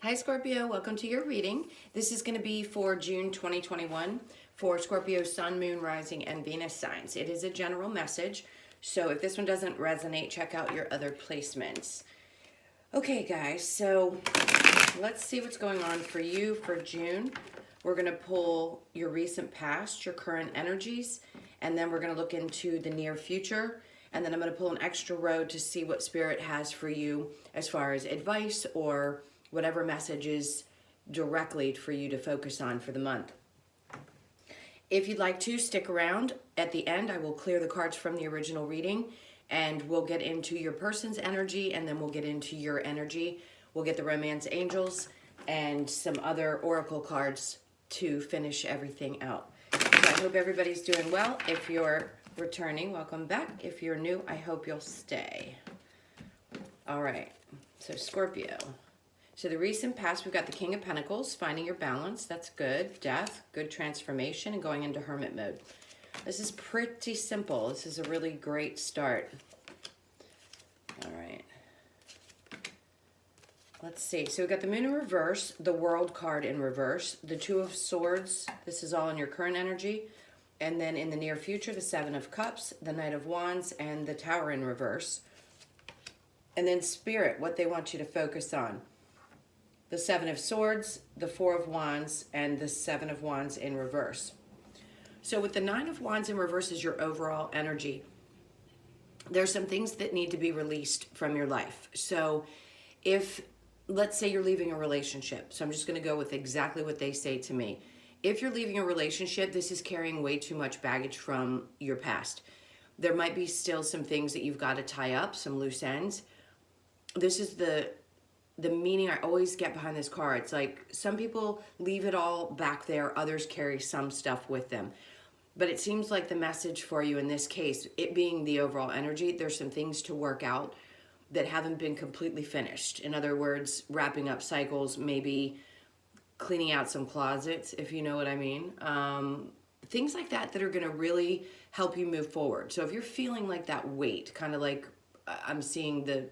Hi Scorpio, welcome to your reading. This is going to be for June 2021 for Scorpio Sun, Moon, Rising, and Venus signs. It is a general message, so if this one doesn't resonate, check out your other placements. Okay guys, so let's see what's going on for you for June. We're going to pull your recent past, your current energies, and then we're going to look into the near future. And then I'm going to pull an extra road to see what Spirit has for you as far as advice or whatever messages directly for you to focus on for the month. If you'd like to stick around at the end, I will clear the cards from the original reading and we'll get into your person's energy and then we'll get into your energy. We'll get the romance angels and some other oracle cards to finish everything out. So I hope everybody's doing well. If you're returning, welcome back. If you're new, I hope you'll stay. All right, so Scorpio. So the recent past, we've got the King of Pentacles, finding your balance. That's good. Death, good transformation, and going into hermit mode. This is pretty simple. This is a really great start. All right. Let's see. So we've got the Moon in reverse, the World card in reverse, the Two of Swords. This is all in your current energy. And then in the near future, the Seven of Cups, the Knight of Wands, and the Tower in reverse. And then Spirit, what they want you to focus on. The Seven of Swords, the Four of Wands, and the Seven of Wands in reverse. So with the Nine of Wands in reverse is your overall energy. There's some things that need to be released from your life. So if, let's say you're leaving a relationship. So I'm just going to go with exactly what they say to me. If you're leaving a relationship, this is carrying way too much baggage from your past. There might be still some things that you've got to tie up, some loose ends. This is the meaning I always get behind this card. It's like some people leave it all back there, others carry some stuff with them. But it seems like the message for you in this case, it being the overall energy, there's some things to work out that haven't been completely finished. In other words, wrapping up cycles, maybe cleaning out some closets, if you know what I mean. Things like that that are going to really help you move forward. So if you're feeling like that weight, kind of like I'm seeing the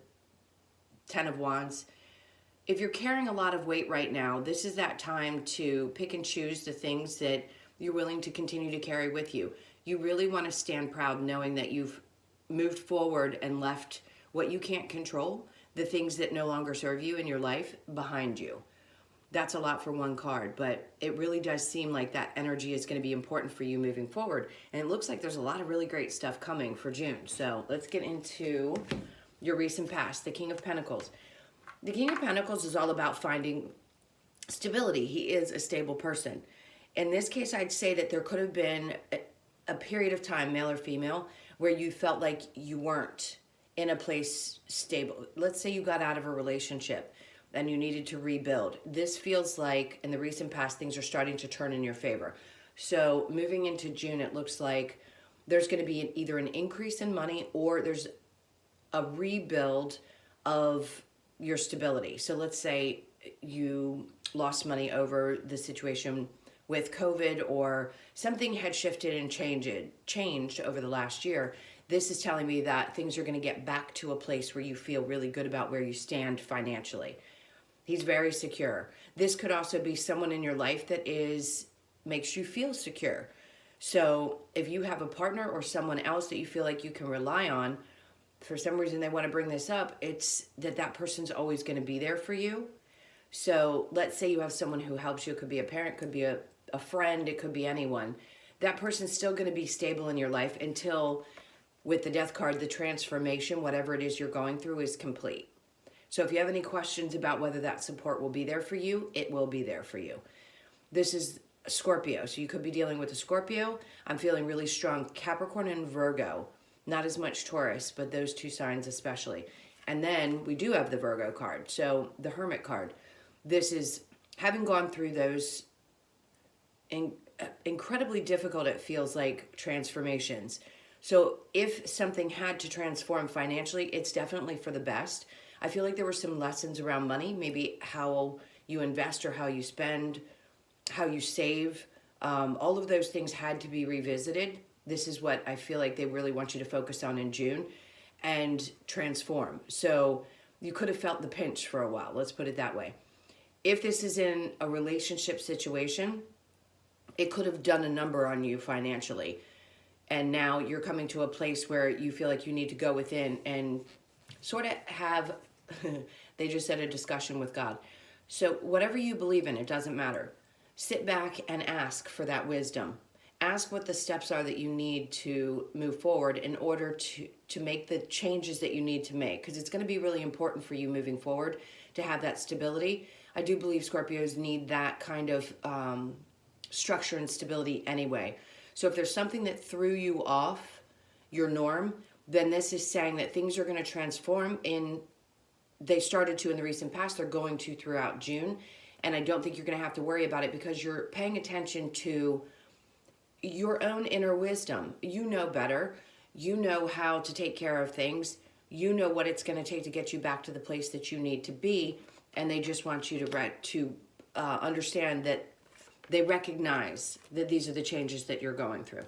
Ten of Wands, if you're carrying a lot of weight right now, this is that time to pick and choose the things that you're willing to continue to carry with you. You really want to stand proud knowing that you've moved forward and left what you can't control, the things that no longer serve you in your life, behind you. That's a lot for one card, but it really does seem like that energy is going to be important for you moving forward. And it looks like there's a lot of really great stuff coming for June. So let's get into your recent past, the King of Pentacles. The King of Pentacles is all about finding stability. He is a stable person. In this case, I'd say that there could have been a period of time, male or female, where you felt like you weren't in a place stable. Let's say you got out of a relationship and you needed to rebuild. This feels like in the recent past, things are starting to turn in your favor. So moving into June, it looks like there's going to be either an increase in money or there's a rebuild of your stability. So let's say you lost money over the situation with COVID or something had shifted and changed over the last year. This is telling me that things are going to get back to a place where you feel really good about where you stand financially. He's very secure. This could also be someone in your life that makes you feel secure. So if you have a partner or someone else that you feel like you can rely on, for some reason they want to bring this up, it's that person's always going to be there for you. So let's say you have someone who helps you. It could be a parent, could be a friend, it could be anyone. That person's still going to be stable in your life until, with the Death card, the transformation, whatever it is you're going through, is complete. So if you have any questions about whether that support will be there for you, it will be there for you. This is Scorpio, so you could be dealing with a Scorpio. I'm feeling really strong Capricorn and Virgo. Not as much Taurus, but those two signs especially. And then we do have the Virgo card, so the Hermit card. This is having gone through those incredibly difficult, it feels like, transformations. So if something had to transform financially, it's definitely for the best. I feel like there were some lessons around money, maybe how you invest or how you spend, how you save. All of those things had to be revisited. This is what I feel like they really want you to focus on in June and transform. So you could have felt the pinch for a while. Let's put it that way. If this is in a relationship situation, it could have done a number on you financially. And now you're coming to a place where you feel like you need to go within and sort of have, they just said, a discussion with God. So whatever you believe in, it doesn't matter. Sit back and ask for that wisdom. Ask what the steps are that you need to move forward in order to make the changes that you need to make. Because it's going to be really important for you moving forward to have that stability. I do believe Scorpios need that kind of structure and stability anyway. So if there's something that threw you off your norm, then this is saying that things are going to transform they started to in the recent past, they're going to throughout June. And I don't think you're going to have to worry about it because you're paying attention to your own inner wisdom. You know better. You know how to take care of things. You know what it's going to take to get you back to the place that you need to be. And they just want you to understand that they recognize that these are the changes that you're going through.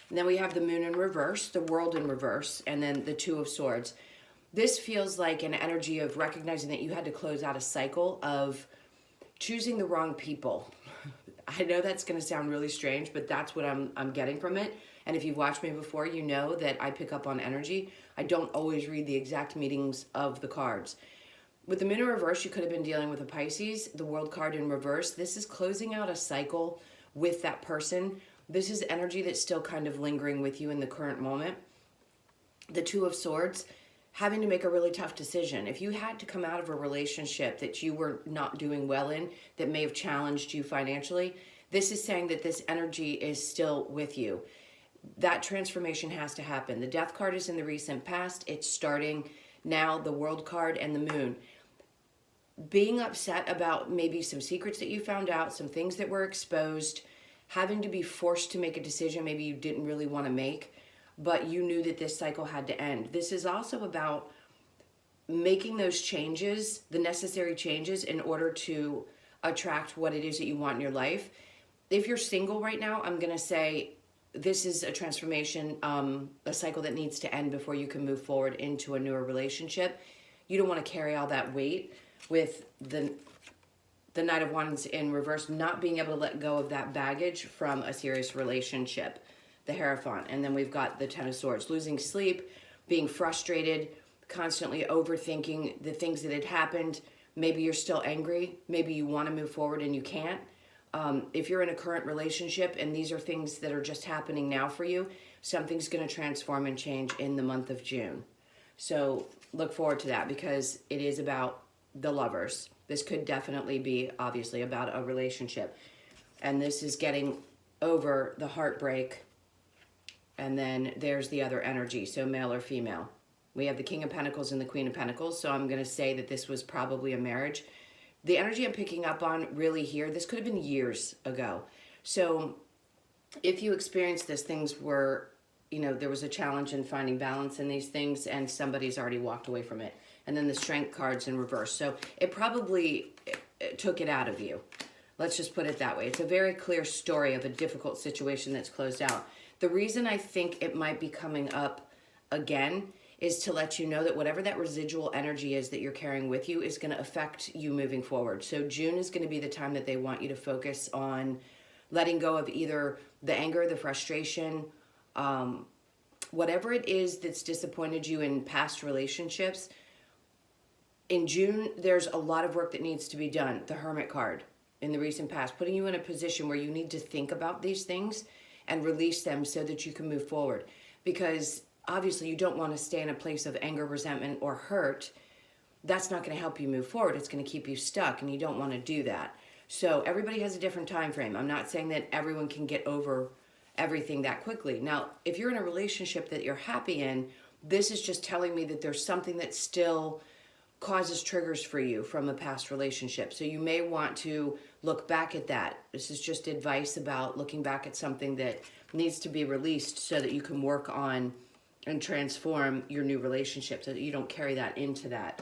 And then we have the Moon in reverse, the World in reverse, and then the Two of Swords. This feels like an energy of recognizing that you had to close out a cycle of choosing the wrong people. I know that's going to sound really strange, but that's what I'm getting from it. And if you've watched me before, you know that I pick up on energy. I don't always read the exact meanings of the cards. With the Moon in reverse, you could have been dealing with a Pisces. The World card in reverse, this is closing out a cycle with that person. This is energy that's still kind of lingering with you in the current moment. The Two of Swords, having to make a really tough decision. If you had to come out of a relationship that you were not doing well in, that may have challenged you financially, this is saying that this energy is still with you. That transformation has to happen. The Death card is in the recent past. It's starting now, the World card and the Moon. Being upset about maybe some secrets that you found out, some things that were exposed, having to be forced to make a decision maybe you didn't really want to make, but you knew that this cycle had to end. This is also about making those changes, the necessary changes, in order to attract what it is that you want in your life. If you're single right now, I'm going to say this is a transformation, a cycle that needs to end before you can move forward into a newer relationship. You don't want to carry all that weight with the Knight of Wands in reverse, not being able to let go of that baggage from a serious relationship. The Hierophant. And then we've got the Ten of Swords. Losing sleep, being frustrated, constantly overthinking the things that had happened. Maybe you're still angry. Maybe you want to move forward and you can't. If you're in a current relationship and these are things that are just happening now for you, something's going to transform and change in the month of June. So look forward to that because it is about the lovers. This could definitely be, obviously, about a relationship. And this is getting over the heartbreak. And then there's the other energy, so male or female. We have the King of Pentacles and the Queen of Pentacles, so I'm going to say that this was probably a marriage. The energy I'm picking up on really here, this could have been years ago. So if you experienced this, things were, there was a challenge in finding balance in these things, and somebody's already walked away from it. And then the Strength card's in reverse. So it probably took it out of you. Let's just put it that way. It's a very clear story of a difficult situation that's closed out. The reason I think it might be coming up again is to let you know that whatever that residual energy is that you're carrying with you is going to affect you moving forward. So June is going to be the time that they want you to focus on letting go of either the anger, the frustration, whatever it is that's disappointed you in past relationships. In June, there's a lot of work that needs to be done. The Hermit card in the recent past, putting you in a position where you need to think about these things and release them so that you can move forward. Because obviously you don't want to stay in a place of anger, resentment, or hurt. That's not going to help you move forward. It's going to keep you stuck, and you don't want to do that. So everybody has a different time frame. I'm not saying that everyone can get over everything that quickly. Now, if you're in a relationship that you're happy in, this is just telling me that there's something that still causes triggers for you from a past relationship. So you may want to look back at that. This is just advice about looking back at something that needs to be released so that you can work on and transform your new relationship so that you don't carry that into that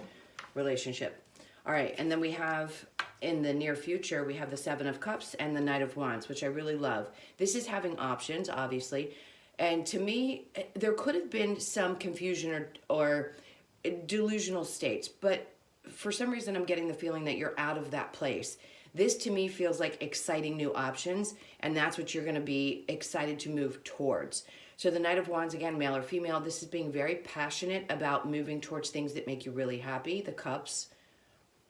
relationship. All right, and then we have, in the near future, we have the Seven of Cups and the Knight of Wands, which I really love. This is having options, obviously. And to me, there could have been some confusion or delusional states, but for some reason, I'm getting the feeling that you're out of that place. This to me feels like exciting new options, and that's what you're going to be excited to move towards. So the Knight of Wands, again, male or female, this is being very passionate about moving towards things that make you really happy. The Cups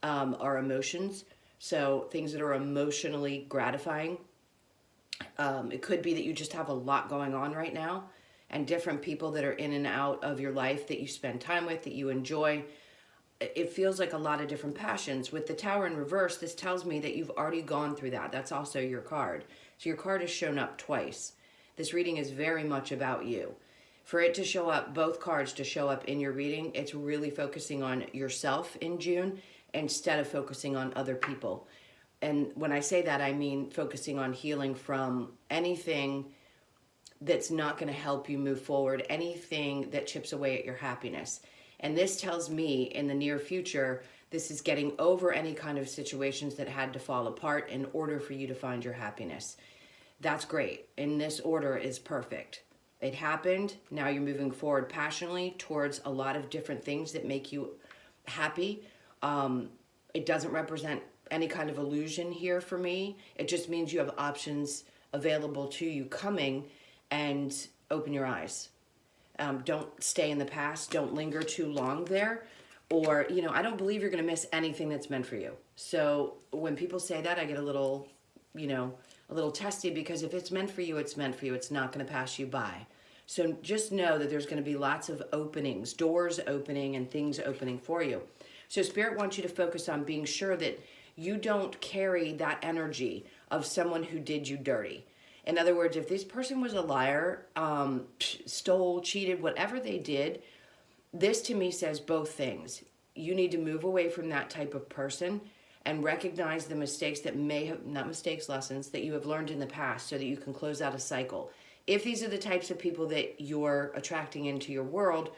are emotions, so things that are emotionally gratifying. It could be that you just have a lot going on right now, and different people that are in and out of your life that you spend time with, that you enjoy. It feels like a lot of different passions. With the Tower in reverse, this tells me that you've already gone through that. That's also your card. So your card has shown up twice. This reading is very much about you. For it to show up, both cards to show up in your reading, it's really focusing on yourself in June instead of focusing on other people. And when I say that, I mean focusing on healing from anything that's not going to help you move forward, anything that chips away at your happiness. And this tells me in the near future, this is getting over any kind of situations that had to fall apart in order for you to find your happiness. That's great. And this order is perfect. It happened. Now you're moving forward passionately towards a lot of different things that make you happy. It doesn't represent any kind of illusion here for me. It just means you have options available to you coming, and open your eyes. Don't stay in the past. Don't linger too long there. Or, I don't believe you're going to miss anything that's meant for you. So when people say that, I get a little, a little testy, because if it's meant for you, it's meant for you. It's not going to pass you by. So just know that there's going to be lots of openings, doors opening and things opening for you. So Spirit wants you to focus on being sure that you don't carry that energy of someone who did you dirty. In other words, if this person was a liar, stole, cheated, whatever they did, this to me says both things. You need to move away from that type of person and recognize the mistakes that may have, not mistakes, lessons that you have learned in the past, so that you can close out a cycle. If these are the types of people that you're attracting into your world,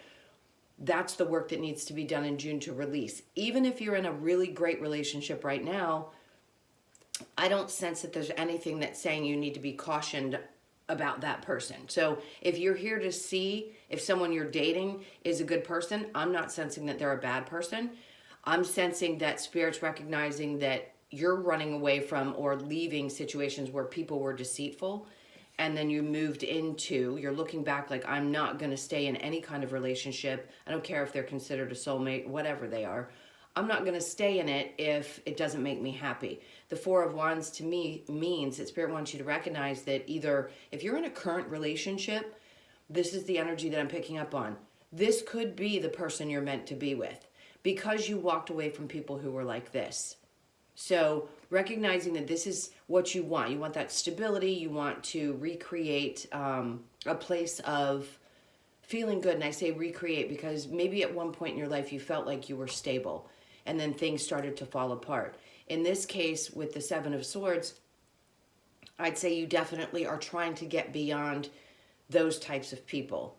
that's the work that needs to be done in June to release. Even if you're in a really great relationship right now, I don't sense that there's anything that's saying you need to be cautioned about that person. So if you're here to see if someone you're dating is a good person, I'm not sensing that they're a bad person. I'm sensing that Spirit's recognizing that you're running away from or leaving situations where people were deceitful, and then you moved into, you're looking back like, I'm not going to stay in any kind of relationship. I don't care if they're considered a soulmate, whatever they are. I'm not going to stay in it if it doesn't make me happy. The Four of Wands to me means that Spirit wants you to recognize that either if you're in a current relationship, this is the energy that I'm picking up on. This could be the person you're meant to be with, because you walked away from people who were like this. So recognizing that this is what you want. You want that stability. You want to recreate a place of feeling good. And I say recreate because maybe at one point in your life you felt like you were stable, and then things started to fall apart. In this case, with the Seven of Swords, I'd say you definitely are trying to get beyond those types of people.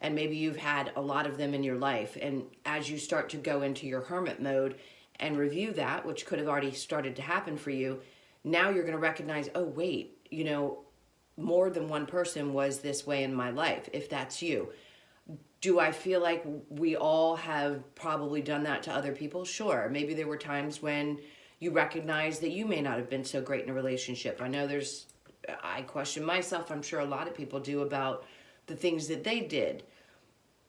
And maybe you've had a lot of them in your life. And as you start to go into your hermit mode and review that, which could have already started to happen for you, now you're going to recognize, oh, wait, more than one person was this way in my life, if that's you. Do I feel like we all have probably done that to other people? Sure. Maybe there were times when you recognize that you may not have been so great in a relationship. I know I question myself. I'm sure a lot of people do about the things that they did.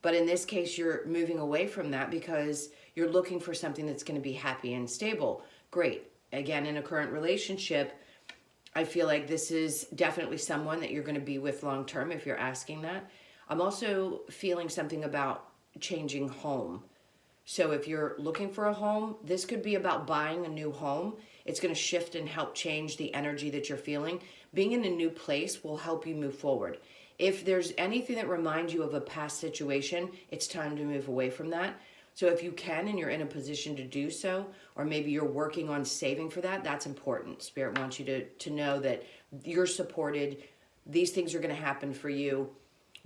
But in this case, you're moving away from that because you're looking for something that's going to be happy and stable. Great. Again, in a current relationship, I feel like this is definitely someone that you're going to be with long term if you're asking that. I'm also feeling something about changing home. So if you're looking for a home, this could be about buying a new home. It's going to shift and help change the energy that you're feeling. Being in a new place will help you move forward. If there's anything that reminds you of a past situation, it's time to move away from that. So if you can and you're in a position to do so, or maybe you're working on saving for that, that's important. Spirit wants you to know that you're supported. These things are going to happen for you.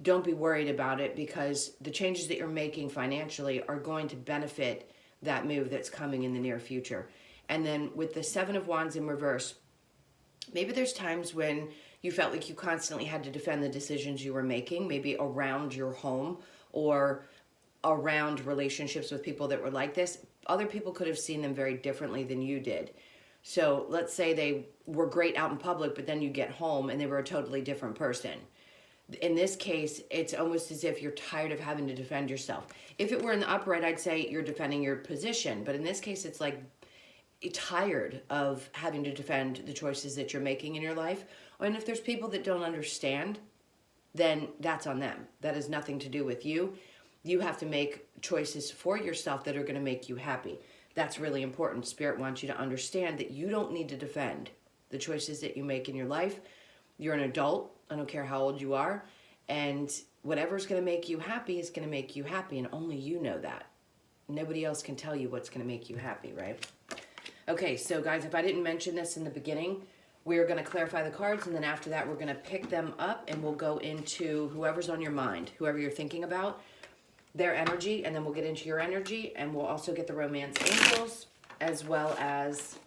Don't be worried about it, because the changes that you're making financially are going to benefit that move that's coming in the near future. And then with the Seven of Wands in reverse, maybe there's times when you felt like you constantly had to defend the decisions you were making, maybe around your home, or around relationships with people that were like this, other people could have seen them very differently than you did. So let's say they were great out in public, but then you get home and they were a totally different person. In this case, it's almost as if you're tired of having to defend yourself. If it were in the upright, I'd say you're defending your position. But in this case, it's like you're tired of having to defend the choices that you're making in your life. And if there's people that don't understand, then that's on them. That has nothing to do with you. You have to make choices for yourself that are going to make you happy. That's really important. Spirit wants you to understand that you don't need to defend the choices that you make in your life. You're an adult. I don't care how old you are. And whatever's going to make you happy is going to make you happy. And only you know that. Nobody else can tell you what's going to make you happy, right? Okay, so guys, if I didn't mention this in the beginning, we're going to clarify the cards. And then after that, we're going to pick them up and we'll go into whoever's on your mind, whoever you're thinking about, their energy. And then we'll get into your energy. And we'll also get the romance angels as well as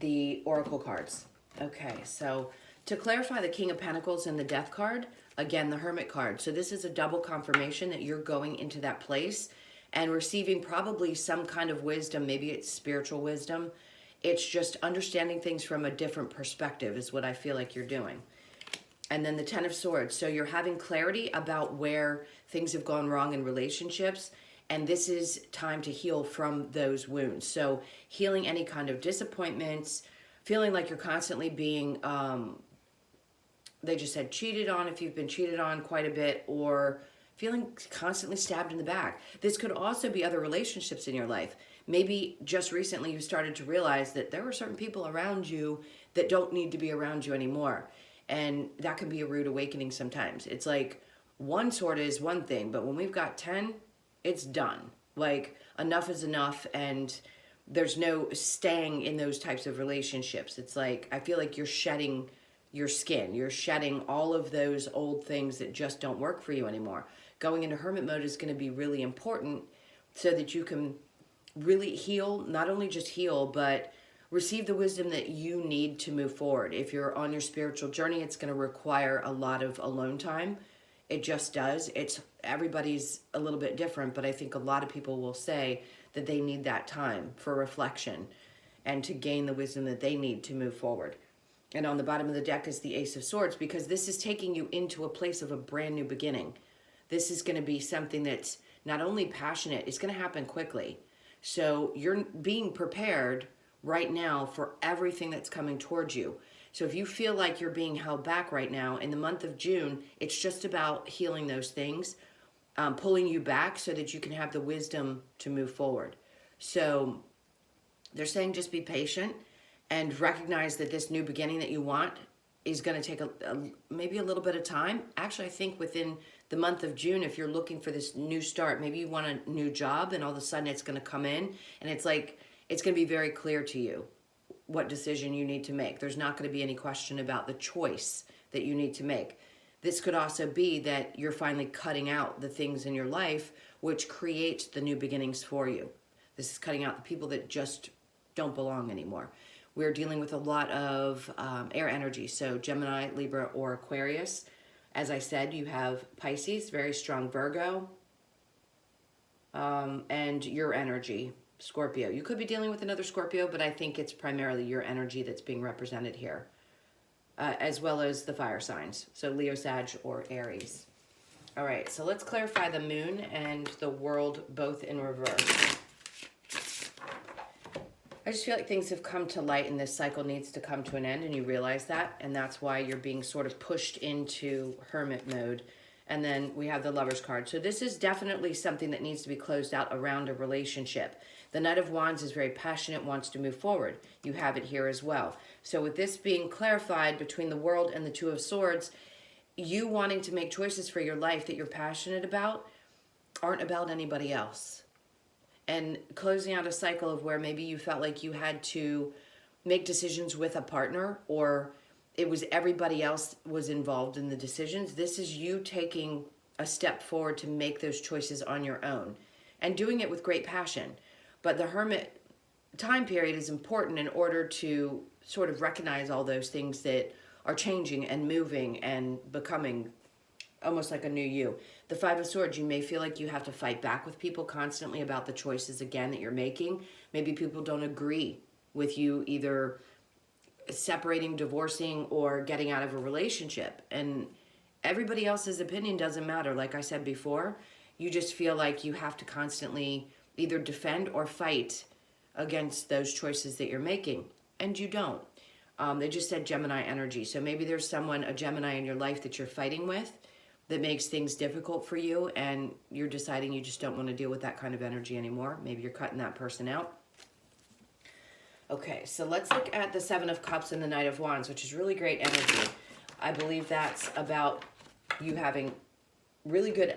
the oracle cards. Okay, so to clarify the King of Pentacles and the Death card, again, the Hermit card. So this is a double confirmation that you're going into that place and receiving probably some kind of wisdom. Maybe it's spiritual wisdom. It's just understanding things from a different perspective is what I feel like you're doing. And then the Ten of Swords. So you're having clarity about where things have gone wrong in relationships. And this is time to heal from those wounds. So healing any kind of disappointments, feeling like you're constantly being, they just said cheated on if you've been cheated on quite a bit, or feeling constantly stabbed in the back. This could also be other relationships in your life. Maybe just recently you started to realize that there are certain people around you that don't need to be around you anymore. And that can be a rude awakening sometimes. It's like one sword is one thing, but when we've got 10, it's done. Like enough is enough, and there's no staying in those types of relationships. It's like, I feel like you're shedding your skin. You're shedding all of those old things that just don't work for you anymore. Going into hermit mode is going to be really important so that you can really heal, not only just heal, but receive the wisdom that you need to move forward. If you're on your spiritual journey, it's going to require a lot of alone time. It just does. Everybody's a little bit different, but I think a lot of people will say that they need that time for reflection and to gain the wisdom that they need to move forward. And on the bottom of the deck is the Ace of Swords, because this is taking you into a place of a brand new beginning. This is going to be something that's not only passionate, it's going to happen quickly. So you're being prepared right now for everything that's coming towards you. So if you feel like you're being held back right now, in the month of June, it's just about healing those things, pulling you back so that you can have the wisdom to move forward. So they're saying just be patient and recognize that this new beginning that you want is going to take maybe a little bit of time. Actually, I think within the month of June, if you're looking for this new start, maybe you want a new job and all of a sudden it's going to come in and it's like, it's going to be very clear to you what decision you need to make. There's not going to be any question about the choice that you need to make. This could also be that you're finally cutting out the things in your life which create the new beginnings for you. This is cutting out the people that just don't belong anymore. We're dealing with a lot of air energy, so Gemini, Libra, or Aquarius. As I said, you have Pisces, very strong Virgo, and your energy, Scorpio. You could be dealing with another Scorpio, but I think it's primarily your energy that's being represented here, as well as the fire signs, so Leo, Sag, or Aries. All right, so let's clarify the moon and the world both in reverse. I just feel like things have come to light and this cycle needs to come to an end, and you realize that, and that's why you're being sort of pushed into hermit mode. And then we have the Lovers card. So this is definitely something that needs to be closed out around a relationship. The Knight of Wands is very passionate, wants to move forward. You have it here as well. So with this being clarified between the World and the Two of Swords, you wanting to make choices for your life that you're passionate about aren't about anybody else. And closing out a cycle of where maybe you felt like you had to make decisions with a partner, or it was everybody else was involved in the decisions. This is you taking a step forward to make those choices on your own and doing it with great passion. But the hermit time period is important in order to sort of recognize all those things that are changing and moving and becoming almost like a new you. The Five of Swords, you may feel like you have to fight back with people constantly about the choices, again, that you're making. Maybe people don't agree with you either separating, divorcing, or getting out of a relationship. And everybody else's opinion doesn't matter. Like I said before, you just feel like you have to constantly either defend or fight against those choices that you're making. And you don't. They just said Gemini energy. So maybe there's someone, a Gemini in your life that you're fighting with that makes things difficult for you, and you're deciding you just don't want to deal with that kind of energy anymore. Maybe you're cutting that person out. Okay, so let's look at the Seven of Cups and the Knight of Wands, which is really great energy. I believe that's about you having really good,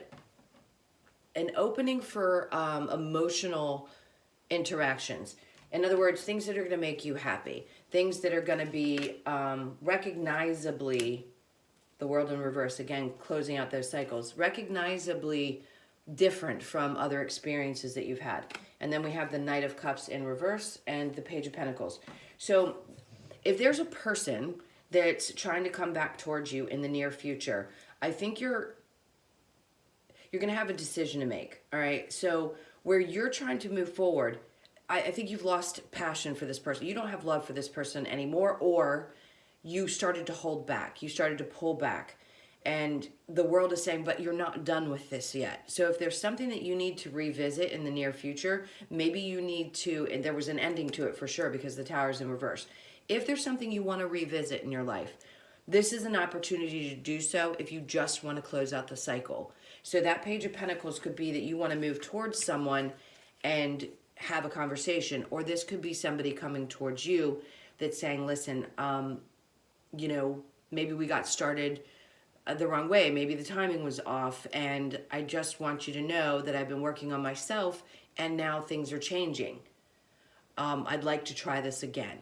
an opening for emotional interactions. In other words, things that are going to make you happy. Things that are going to be recognizably, the world in reverse, again, closing out those cycles, recognizably different from other experiences that you've had. And then we have the Knight of Cups in reverse and the Page of Pentacles. So if there's a person that's trying to come back towards you in the near future, I think you're going to have a decision to make, all right? So where you're trying to move forward, I think you've lost passion for this person. You don't have love for this person anymore, or you started to hold back. You started to pull back. And the world is saying, but you're not done with this yet. So if there's something that you need to revisit in the near future, maybe you need to, and there was an ending to it for sure because the Tower's in reverse. If there's something you want to revisit in your life, this is an opportunity to do so if you just want to close out the cycle. So that Page of Pentacles could be that you want to move towards someone and have a conversation, or this could be somebody coming towards you that's saying, listen, you know, maybe we got started the wrong way. Maybe the timing was off, and I just want you to know that I've been working on myself and now things are changing. I'd like to try this again,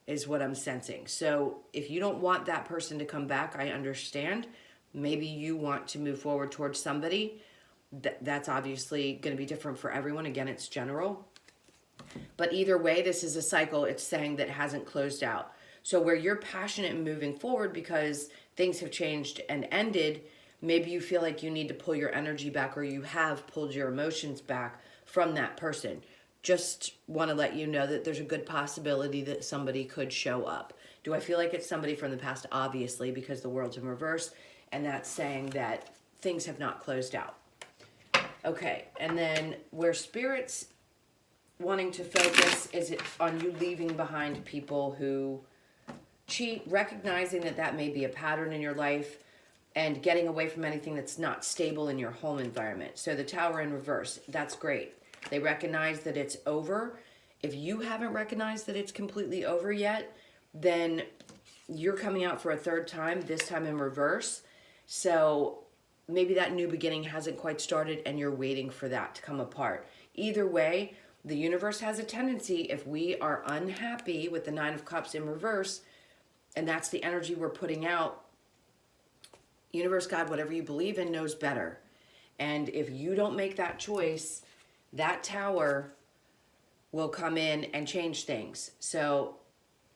is what I'm sensing. So if you don't want that person to come back, I understand. Maybe you want to move forward towards somebody. That's obviously going to be different for everyone. Again, it's general. But either way, this is a cycle, it's saying, that hasn't closed out. So where you're passionate and moving forward because things have changed and ended, maybe you feel like you need to pull your energy back, or you have pulled your emotions back from that person. Just want to let you know that there's a good possibility that somebody could show up. Do I feel like it's somebody from the past? Obviously, because the world's in reverse, and that's saying that things have not closed out. Okay, and then where Spirit's wanting to focus is on you leaving behind people who cheat, recognizing that that may be a pattern in your life, and getting away from anything that's not stable in your home environment. So the Tower in reverse, that's great. They recognize that it's over. If you haven't recognized that it's completely over yet, then you're coming out for a third time, this time in reverse. So maybe that new beginning hasn't quite started and you're waiting for that to come apart. Either way, the universe has a tendency, if we are unhappy with the Nine of Cups in reverse, and that's the energy we're putting out, universe, God, whatever you believe in, knows better. And if you don't make that choice, that Tower will come in and change things. So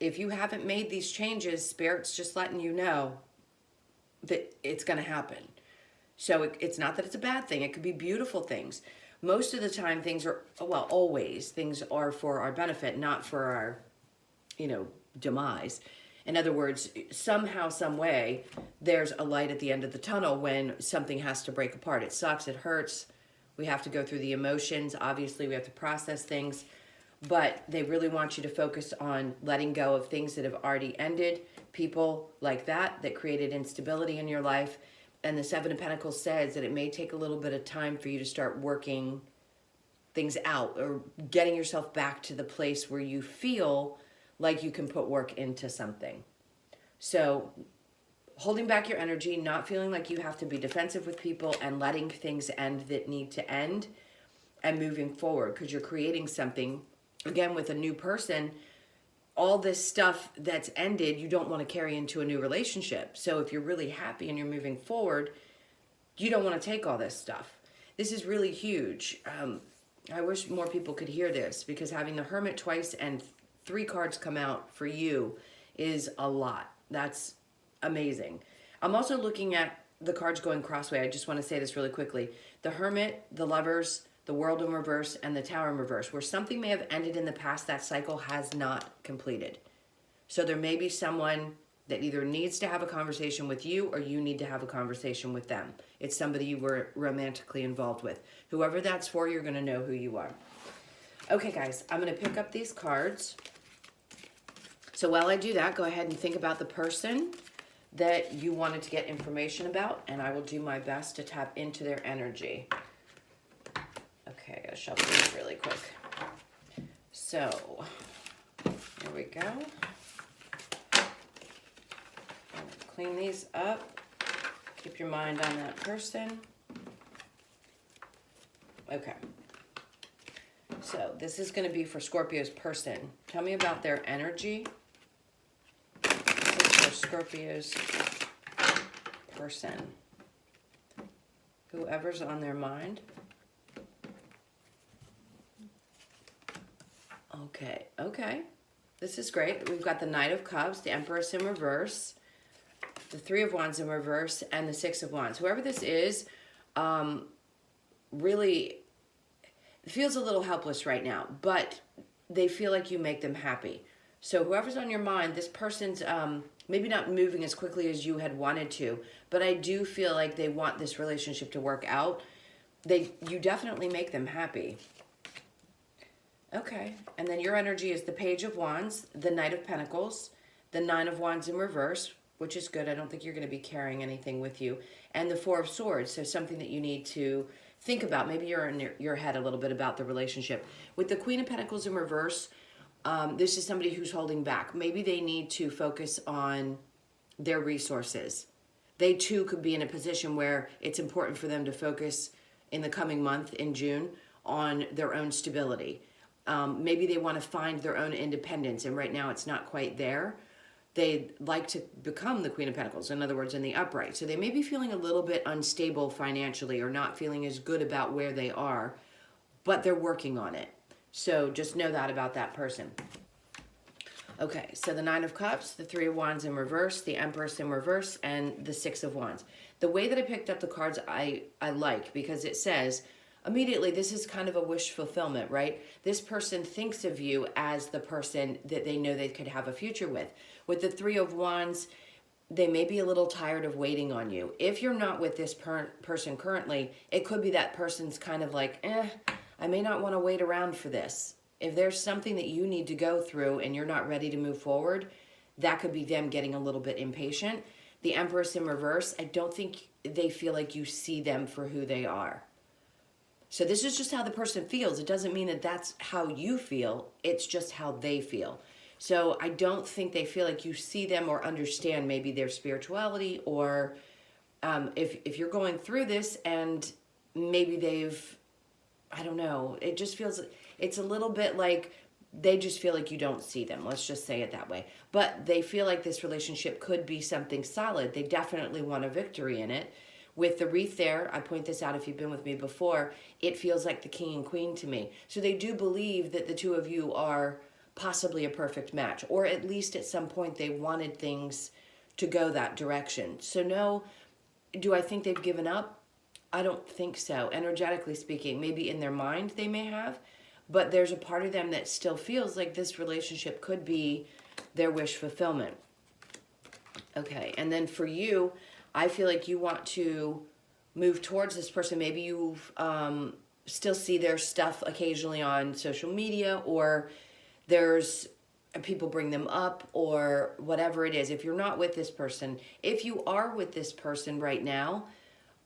if you haven't made these changes, Spirit's just letting you know that it's going to happen. So it's not that it's a bad thing. It could be beautiful things. Most of the time things are, well, always things are for our benefit, not for our, demise. In other words, somehow, some way, there's a light at the end of the tunnel when something has to break apart. It sucks, it hurts. We have to go through the emotions. Obviously, we have to process things. But they really want you to focus on letting go of things that have already ended, people like that created instability in your life. And the Seven of Pentacles says that it may take a little bit of time for you to start working things out or getting yourself back to the place where you feel like you can put work into something. So holding back your energy, not feeling like you have to be defensive with people, and letting things end that need to end, and moving forward because you're creating something. Again, with a new person, all this stuff that's ended, you don't want to carry into a new relationship. So if you're really happy and you're moving forward, you don't want to take all this stuff. This is really huge. I wish more people could hear this, because having the Hermit twice and 3 cards come out for you is a lot. That's amazing. I'm also looking at the cards going crossway, I just want to say this really quickly. The Hermit, the Lovers, the World in reverse, and the Tower in reverse, where something may have ended in the past, that cycle has not completed. So there may be someone that either needs to have a conversation with you or you need to have a conversation with them. It's somebody you were romantically involved with. Whoever that's for, you're going to know who you are. Okay, guys, I'm going to pick up these cards. So while I do that, go ahead and think about the person that you wanted to get information about, and I will do my best to tap into their energy. Okay, I'll shuffle this really quick. So, here we go. Clean these up. Keep your mind on that person. Okay. So, this is going to be for Scorpio's person. Tell me about their energy. This is for Scorpio's person. Whoever's on their mind. Okay, okay. This is great. We've got the Knight of Cups, the Empress in reverse, the Three of Wands in reverse, and the Six of Wands. Whoever this is, really feels a little helpless right now, but they feel like you make them happy. So whoever's on your mind, this person's maybe not moving as quickly as you had wanted to, but I do feel like they want this relationship to work out. You definitely make them happy. Okay, and then your energy is the Page of Wands, the Knight of Pentacles, the Nine of Wands in reverse, which is good. I don't think you're going to be carrying anything with you, and the Four of Swords, so something that you need to think about. Maybe you're in your head a little bit about the relationship. With the Queen of Pentacles in reverse, this is somebody who's holding back. Maybe they need to focus on their resources. They too could be in a position where it's important for them to focus in the coming month, in June, on their own stability. Maybe they want to find their own independence, and right now it's not quite there. They'd like to become the Queen of Pentacles, in other words, in the upright. So they may be feeling a little bit unstable financially or not feeling as good about where they are, but they're working on it. So just know that about that person. Okay, so the Nine of Cups, the Three of Wands in reverse, the Empress in reverse, and the Six of Wands. The way that I picked up the cards I like, because it says, immediately, this is kind of a wish fulfillment, right? This person thinks of you as the person that they know they could have a future with. With the Three of Wands, they may be a little tired of waiting on you. If you're not with this person currently, it could be that person's kind of like, I may not want to wait around for this. If there's something that you need to go through and you're not ready to move forward, that could be them getting a little bit impatient. The Empress in reverse, I don't think they feel like you see them for who they are. So this is just how the person feels. It doesn't mean that that's how you feel. It's just how they feel. So I don't think they feel like you see them or understand maybe their spirituality, or if you're going through this and maybe they've, I don't know, it just feels, it's a little bit like they just feel like you don't see them. Let's just say it that way. But they feel like this relationship could be something solid. They definitely want a victory in it. With the wreath there, I point this out if you've been with me before, it feels like the king and queen to me. So they do believe that the two of you are possibly a perfect match, or at least at some point they wanted things to go that direction. So no, do I think they've given up? I don't think so. Energetically speaking, maybe in their mind they may have, but there's a part of them that still feels like this relationship could be their wish fulfillment. Okay, and then for you, I feel like you want to move towards this person. Maybe you still see their stuff occasionally on social media, or there's people bring them up, or whatever it is. If you're not with this person, if you are with this person right now,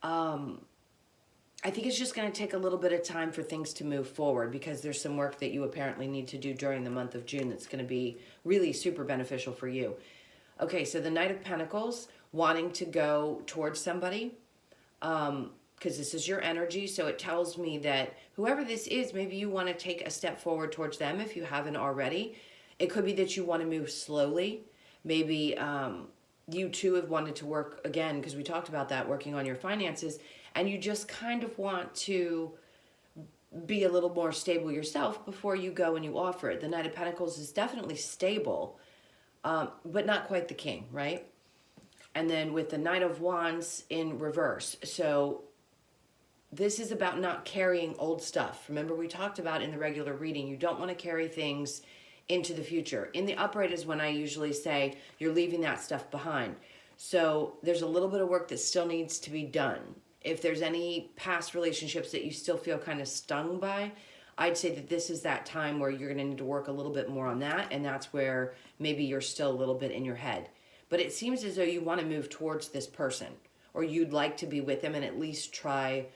I think it's just going to take a little bit of time for things to move forward, because there's some work that you apparently need to do during the month of June that's going to be really super beneficial for you. Okay, so the Knight of Pentacles, wanting to go towards somebody, because this is your energy, so it tells me that whoever this is, maybe you want to take a step forward towards them if you haven't already. It could be that you want to move slowly. Maybe you too have wanted to work, again, because we talked about that, working on your finances, and you just kind of want to be a little more stable yourself before you go and you offer it. The Knight of Pentacles is definitely stable, but not quite the king, right? And then with the Knight of Wands in reverse. So this is about not carrying old stuff. Remember, we talked about in the regular reading, you don't want to carry things into the future. In the upright is when I usually say you're leaving that stuff behind. So there's a little bit of work that still needs to be done. If there's any past relationships that you still feel kind of stung by, I'd say that this is that time where you're going to need to work a little bit more on that. And that's where maybe you're still a little bit in your head. But it seems as though you want to move towards this person, or you'd like to be with them and at least try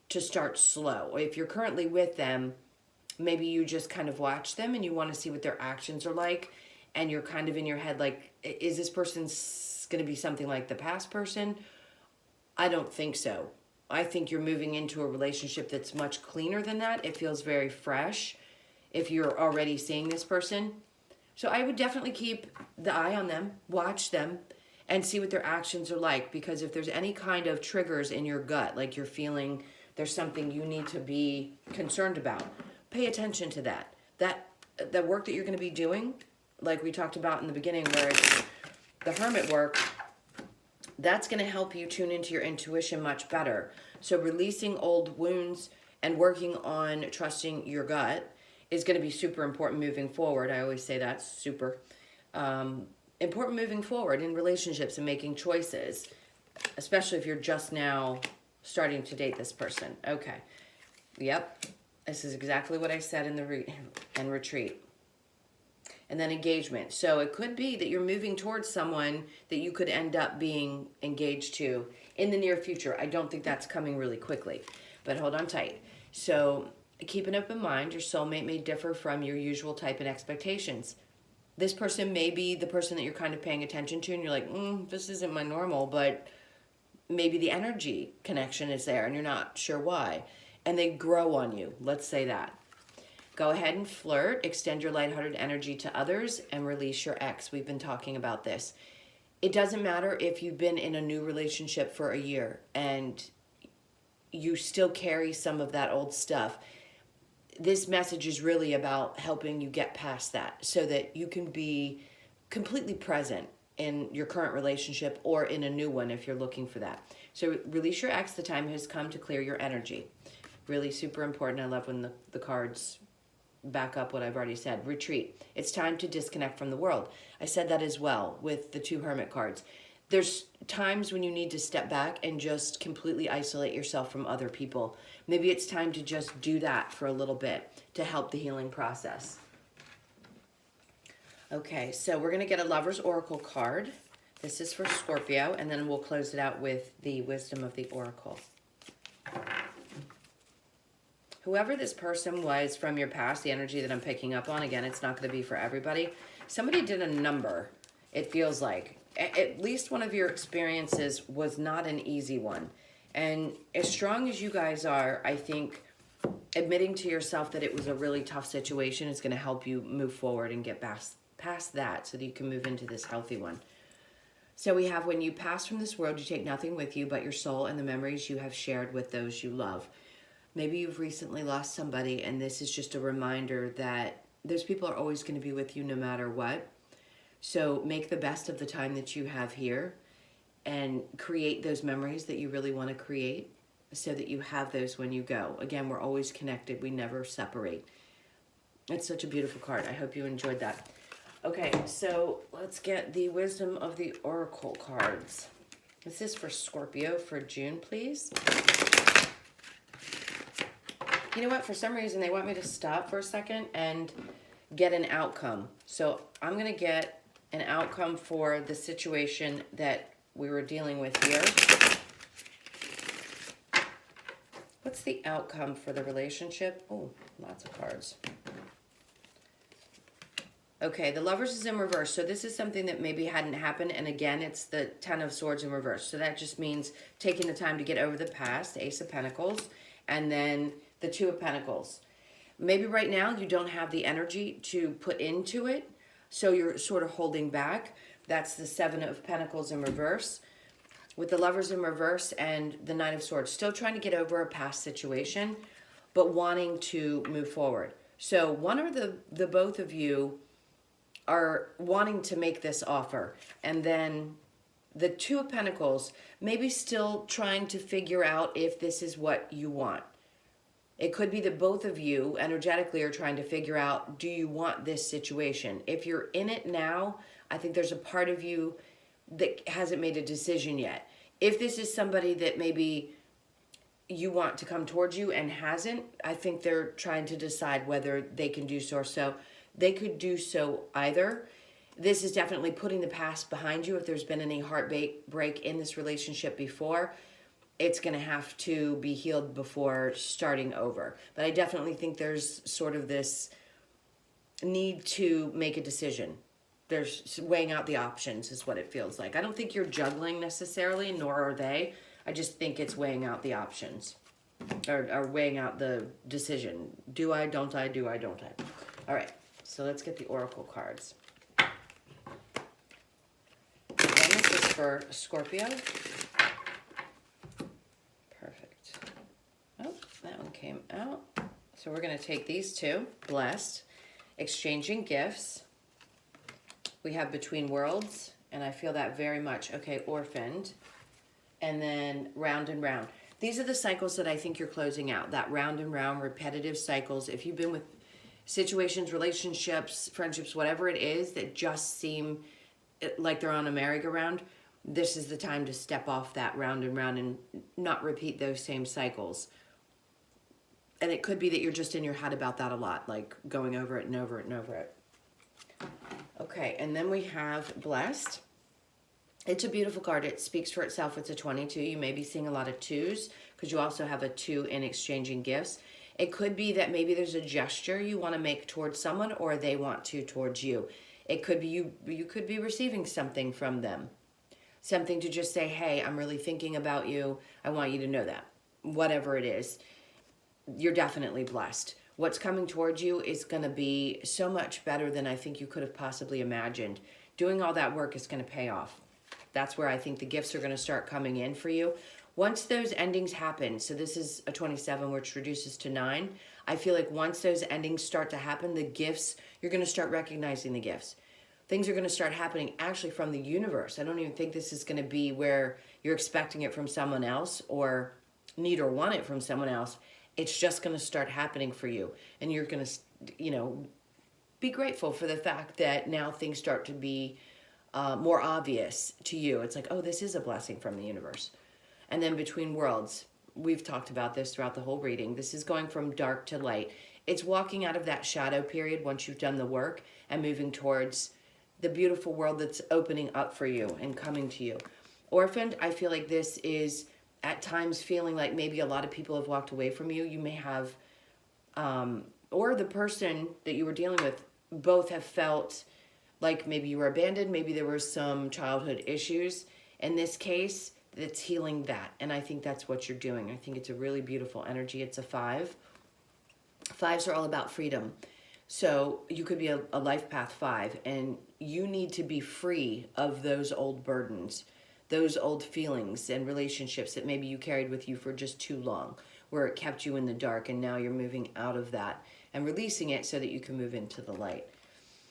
to start slow. If you're currently with them, maybe you just kind of watch them and you want to see what their actions are like, and you're kind of in your head like, is this person going to be something like the past person? I don't think so. I think you're moving into a relationship that's much cleaner than that. It feels very fresh if you're already seeing this person. So I would definitely keep the eye on them, watch them, and see what their actions are like. Because if there's any kind of triggers in your gut, like you're feeling there's something you need to be concerned about, pay attention to that. The work that you're going to be doing, like we talked about in the beginning, where it's the hermit work, that's going to help you tune into your intuition much better. So releasing old wounds and working on trusting your gut is going to be super important moving forward. I always say that's super important moving forward in relationships and making choices, especially if you're just now starting to date this person. Okay. Yep. This is exactly what I said in the retreat. And then engagement. So it could be that you're moving towards someone that you could end up being engaged to in the near future. I don't think that's coming really quickly, but hold on tight. So keep an open mind. Your soulmate may differ from your usual type and expectations. This person may be the person that you're kind of paying attention to, and you're like, this isn't my normal, but maybe the energy connection is there and you're not sure why. And they grow on you. Let's say that. Go ahead and flirt, extend your lighthearted energy to others, and release your ex. We've been talking about this. It doesn't matter if you've been in a new relationship for a year and you still carry some of that old stuff. This message is really about helping you get past that so that you can be completely present in your current relationship or in a new one if you're looking for that. So release your ex. The time has come to clear your energy. Really super important. I love when the cards back up what I've already said. Retreat. It's time to disconnect from the world. I said that as well with the 2 hermit cards. There's times when you need to step back and just completely isolate yourself from other people. Maybe it's time to just do that for a little bit to help the healing process. Okay, so we're going to get a Lover's Oracle card. This is for Scorpio, and then we'll close it out with the Wisdom of the Oracle. Whoever this person was from your past, the energy that I'm picking up on, again, it's not going to be for everybody. Somebody did a number, it feels like. At least one of your experiences was not an easy one. And as strong as you guys are, I think admitting to yourself that it was a really tough situation is going to help you move forward and get past that so that you can move into this healthy one. So we have, when you pass from this world, you take nothing with you but your soul and the memories you have shared with those you love. Maybe you've recently lost somebody, and this is just a reminder that those people are always going to be with you no matter what. So make the best of the time that you have here and create those memories that you really want to create so that you have those when you go. Again, we're always connected. We never separate. It's such a beautiful card. I hope you enjoyed that. Okay, so let's get the Wisdom of the Oracle cards. This is for Scorpio for June, please. You know what? For some reason, they want me to stop for a second and get an outcome. So I'm going to get an outcome for the situation that we were dealing with here. What's the outcome for the relationship? Oh, lots of cards. Okay, the Lovers is in reverse. So this is something that maybe hadn't happened. And again, it's the 10 of Swords in reverse. So that just means taking the time to get over the past, the Ace of Pentacles, and then the 2 of Pentacles. Maybe right now you don't have the energy to put into it, so you're sort of holding back. That's the 7 of Pentacles in reverse. With the Lovers in reverse and the 9 of Swords, still trying to get over a past situation, but wanting to move forward. So one or the both of you are wanting to make this offer, and then the Two of Pentacles, maybe still trying to figure out if this is what you want. It could be that both of you energetically are trying to figure out, do you want this situation? If you're in it now, I think there's a part of you that hasn't made a decision yet. If this is somebody that maybe you want to come towards you and hasn't, I think they're trying to decide whether they can do so. So they could do so either. This is definitely putting the past behind you. If there's been any heartbreak in this relationship before, it's going to have to be healed before starting over. But I definitely think there's sort of this need to make a decision. There's weighing out the options is what it feels like. I don't think you're juggling necessarily, nor are they. I just think it's weighing out the options, or weighing out the decision. Do I, don't I, do I, don't I? All right, so let's get the Oracle cards. Again, this is for Scorpio. That one came out. So we're going to take these two. Blessed. Exchanging gifts. We have Between Worlds. And I feel that very much. Okay, Orphaned. And then Round and Round. These are the cycles that I think you're closing out. That round and round, repetitive cycles. If you've been with situations, relationships, friendships, whatever it is that just seem like they're on a merry-go-round, this is the time to step off that round and not repeat those same cycles. And it could be that you're just in your head about that a lot, like going over it and over it and over it. Okay, and then we have Blessed. It's a beautiful card. It speaks for itself. It's a 22. You may be seeing a lot of 2s because you also have a 2 in exchanging gifts. It could be that maybe there's a gesture you want to make towards someone, or they want to towards you. It could be you could be receiving something from them. Something to just say, hey, I'm really thinking about you. I want you to know that. Whatever it is. You're definitely blessed. What's coming towards you is going to be so much better than I think you could have possibly imagined. Doing all that work is going to pay off. That's where I think the gifts are going to start coming in for you. Once those endings happen, so this is a 27, which reduces to 9. I feel like once those endings start to happen, the gifts, you're going to start recognizing the gifts. Things are going to start happening actually from the universe. I don't even think this is going to be where you're expecting it from someone else or need or want it from someone else. It's just going to start happening for you. And you're going to, be grateful for the fact that now things start to be more obvious to you. It's like, oh, this is a blessing from the universe. And then Between Worlds, we've talked about this throughout the whole reading. This is going from dark to light. It's walking out of that shadow period once you've done the work and moving towards the beautiful world that's opening up for you and coming to you. Orphaned, I feel like this is at times feeling like maybe a lot of people have walked away from you. You may have, or the person that you were dealing with, both have felt like maybe you were abandoned. Maybe there were some childhood issues. In this case, it's healing that. And I think that's what you're doing. I think it's a really beautiful energy. It's a 5. 5s are all about freedom. So you could be a life path 5, and you need to be free of those old burdens, those old feelings and relationships that maybe you carried with you for just too long, where it kept you in the dark, and now you're moving out of that and releasing it so that you can move into the light.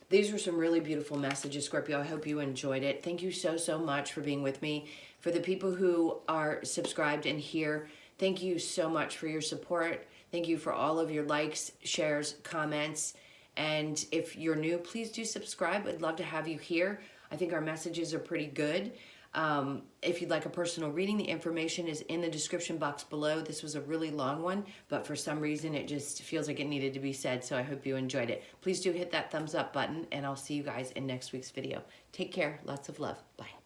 These were some really beautiful messages, Scorpio. I hope you enjoyed it. Thank you so, so much for being with me. For the people who are subscribed and here, thank you so much for your support. Thank you for all of your likes, shares, comments. And if you're new, please do subscribe. I'd love to have you here. I think our messages are pretty good. If you'd like a personal reading, the information is in the description box below. This was a really long one, but for some reason it just feels like it needed to be said, so I hope you enjoyed it. Please do hit that thumbs up button, and I'll see you guys in next week's video. Take care. Lots of love. Bye.